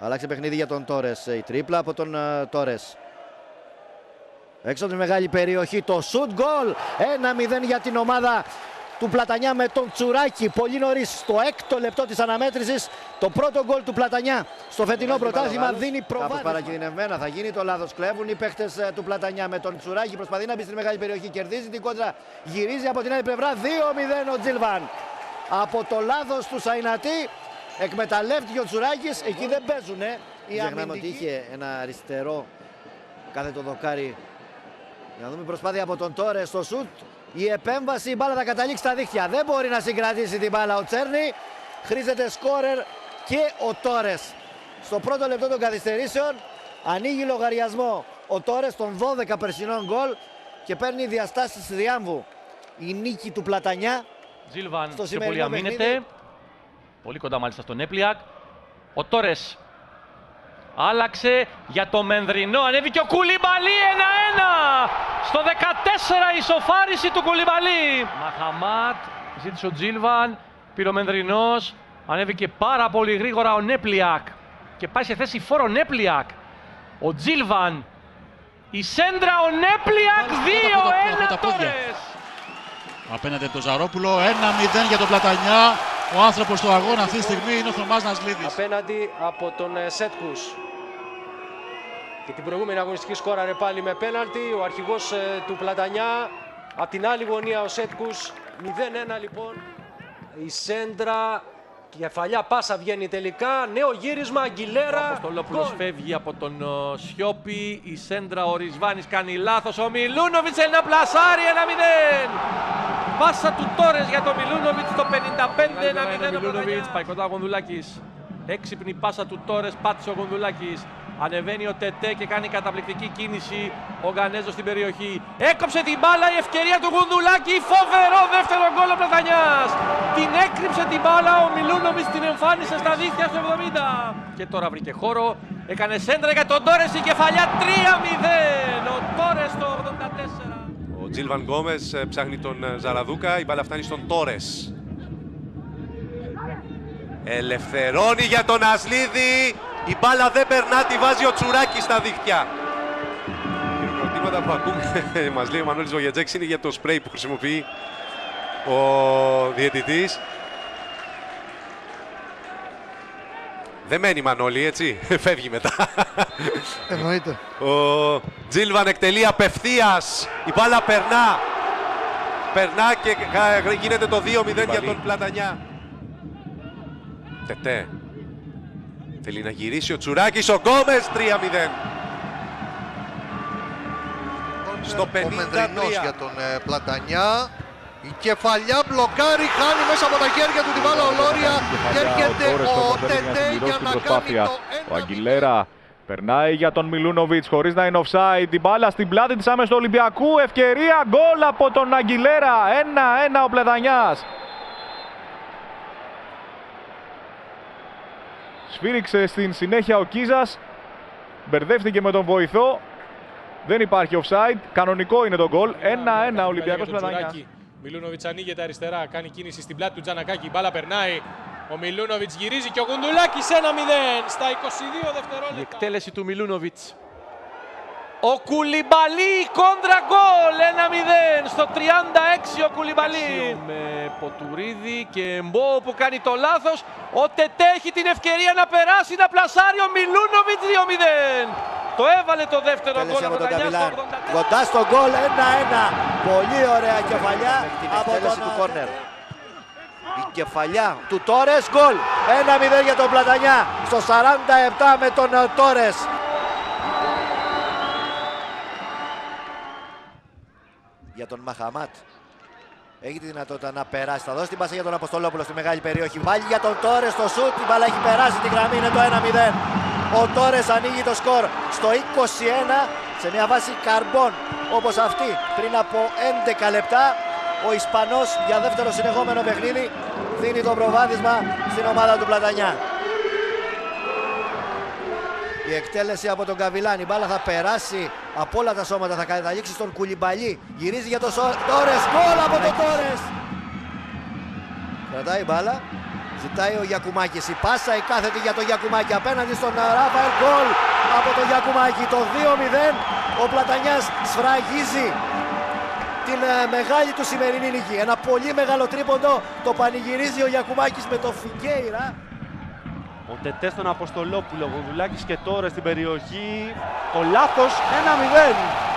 Άλλαξε παιχνίδι για τον Τόρες. Η τρίπλα από τον Τόρες. Έξω από τη μεγάλη περιοχή. Το σουτ γκολ. 1-0 για την ομάδα του Πλατανιά με τον Τσουράκη. Πολύ νωρίς στο 6ο λεπτό της αναμέτρησης. Το πρώτο γκολ του Πλατανιά στο φετινό πρωτάθλημα δίνει προβάδισμα. Παρακινδυνευμένα θα γίνει το λάθος. Κλέβουν οι παίχτες του Πλατανιά με τον Τσουράκη. Προσπαθεί να μπει στη μεγάλη περιοχή. Κερδίζει την κόντρα. Γυρίζει από την άλλη πλευρά. 2-0 ο Τζίλβαν. Από το λάθος του Σαϊνατή εκμεταλλεύτηκε ο Τσουράκης. Εκεί δεν παίζουν. Ξεχνάμε ότι είχε ένα αριστερό κάθετο δοκάρι. Για να δούμε προσπάθεια από τον Τόρες στο σουτ. Η επέμβαση, η μπάλα θα καταλήξει στα δίχτυα. Δεν μπορεί να συγκρατήσει την μπάλα ο Τσέρνη. Χρήζεται σκόρερ και ο Τόρες. Στο πρώτο λεπτό των καθυστερήσεων ανοίγει λογαριασμό ο Τόρες των 12 περσινών γκολ και παίρνει διαστάσεις διάμβου. Η νίκη του Πλατανιά. Τζίλβαν πιο πολύ αμήνεται. Πολύ κοντά μάλιστα στον Νέπλιακ. Ο Τόρες άλλαξε για το Μενδρινό. Ανέβηκε ο Κουλιμπαλί 1-1. Στο 14 η ισοφάριση του Κουλιμπαλί. Μαχαμάτ, ζήτησε ο Τζίλβαν. Πήρε ο Μενδρινός. Ανέβηκε πάρα πολύ γρήγορα ο Νέπλιακ. Και πάει σε θέση φόρο Νέπλιακ. Ο Τζίλβαν. Η σέντρα ο Νέπλιακ 2-1 Τόρες. Απέναντι από τον Ζαρόπουλο, 1-0 για τον Πλατανιά. Ο άνθρωπος του αγώνα αυτή τη στιγμή είναι ο Θωμάς Νασλίδης. Απέναντι από τον Σέτκους. Και την προηγούμενη αγωνιστική σκόραρε πάλι με πέναλτι. Ο αρχηγός του Πλατανιά. Απ' την άλλη γωνία ο Σέτκους. 0-1 λοιπόν. Η σέντρα. Κεφαλιά πάσα βγαίνει τελικά. Νέο γύρισμα. Αγγιλέρα. Ο Αποστολόπουλος φεύγει από τον Σιώπη. Η σέντρα ο Ρισβάνης κάνει λάθος. Ο Μιλούνοβιτς θέλει να πλασάρει 1-0. Πάσα του Τόρες για τον Μιλούνοβιτς το 55. 1-0 ο Μιλούνοβιτς. Πάει κοντά ο Γονδουλάκης. Έξυπνη πάσα του Τόρες. Πάτησε ο Γονδουλάκης. Ανεβαίνει ο Τετέ και κάνει καταπληκτική κίνηση ο Γκανέζος στην περιοχή. Έκοψε την μπάλα, η ευκαιρία του Γουνδουλάκη. Φοβερό δεύτερο γκολ ο Πλατανιάς. Την έκρυψε την μπάλα, ο Μιλούνοβιτς την εμφάνισε στα δίχτυα στο 70. Και τώρα βρήκε χώρο, έκανε σέντρα για τον Τόρες, η κεφαλιά 3-0. Ο Τόρες το 84. Ο Τζίλβαν Γκόμες ψάχνει τον Ζαραδούκα, η μπάλα φτάνει στον Τόρες. Ελευθερώνει για τον Ασλίδη. Η μπάλα δεν περνά, τη βάζει ο Τσουράκης στα δίχτυα. Οι χειροκροτήματα που ακούμε, μας λέει ο Μανώλης Βογιατζέκης, είναι για το σπρέι που χρησιμοποιεί ο διαιτητής. Δεν μένει Μανώλη, έτσι, φεύγει μετά. Εννοείται. Ο Τζίλβαν εκτελεί απευθείας, η μπάλα περνά. Περνά και γίνεται το 2-0 για τον Πλατανιά. Τετέ. Θέλει να γυρίσει ο Τσουράκης, ο Γκόμες 3-0. Στο 53. Ο Μενδρινός για τον Πλατανιά. Η κεφαλιά μπλοκάρει, χάνει μέσα από τα χέρια του την μπάλα ο Λόρια και έρχεται ο Τετέ για να κάνει το 1-0. Ο Αγγιλέρα περνάει για τον Μιλούνοβιτς χωρίς να είναι offside. Την μπάλα στην πλάτη της άμεσα του Ολυμπιακού. Ευκαιρία, γκολ από τον Αγγιλέρα. 1-1 ο Πλατανιάς. Σφύριξε στην συνέχεια ο Κίζας. Μπερδεύτηκε με τον βοηθό. Δεν υπάρχει offside. Κανονικό είναι το γκολ. 1-1 Ολυμπιακός Πλατανιάς. Μιλούνοβιτς ανοίγεται αριστερά. Κάνει κίνηση στην πλάτη του Τζανακάκη. Η μπάλα περνάει. Ο Μιλούνοβιτς γυρίζει και ο Γουντουλάκης 1-0 στα 22 δευτερόλεπτα. Η εκτέλεση του Μιλούνοβιτς. Ο Κουλιμπαλί κόντρα γκολ 1-0 στο 36 ο Κουλιμπαλί. Με Ποτουρίδη και Εμπό που κάνει το λάθος. Ο Τετέ έχει την ευκαιρία να περάσει, να πλασάρει ο Μιλούνοβιτς 2-0. Το έβαλε το δεύτερο γκολ από τον Καβιλάν. Κοντά στο γκολ 1-1. Πολύ ωραία κεφαλιά από τον του κόρνερ. Η κεφαλιά του Τόρες, γκολ 1-0 για τον Πλατανιά στο 47 με τον Τόρες. Για τον Μαχαμάτ. Έχει τη δυνατότητα να περάσει. Θα δώσει την πάσα για τον Αποστολόπουλο στη μεγάλη περιοχή. Πάλι για τον Τόρες στο σουτ. Η μπάλα έχει περάσει τη γραμμή. Είναι το 1-0. Ο Τόρες ανοίγει το σκορ στο 21 σε μια βάση καρμπών όπως αυτή πριν από 11 λεπτά. Ο Ισπανός για δεύτερο συνεχόμενο παιχνίδι δίνει το προβάδισμα στην ομάδα του Πλατανιά. Η εκτέλεση από τον Καβιλάν. Η μπάλα θα περάσει από όλα τα σώματα. Θα καταλήξει στον Κουλιμπαλί. Γυρίζει για τον Τόρες. Γκολ από τον Τόρες. Κρατάει η μπάλα. Ζητάει ο Γιακουμάκης. Η πάσα η κάθετη για τον Γιακουμάκη. Απέναντι στον Ράφαελ. Γκολ από τον Γιακουμάκη. Το 2-0. Ο Πλατανιάς σφραγίζει την μεγάλη του σημερινή νίκη. Ένα πολύ μεγάλο τρίποντο. Το πανηγυρίζει ο Γιακουμάκης με το Φιγκέιρα. Ο Τετέ στον Αποστολόπουλο. Γουδουλάκης και τώρα στην περιοχή. Το λάθος 1-0.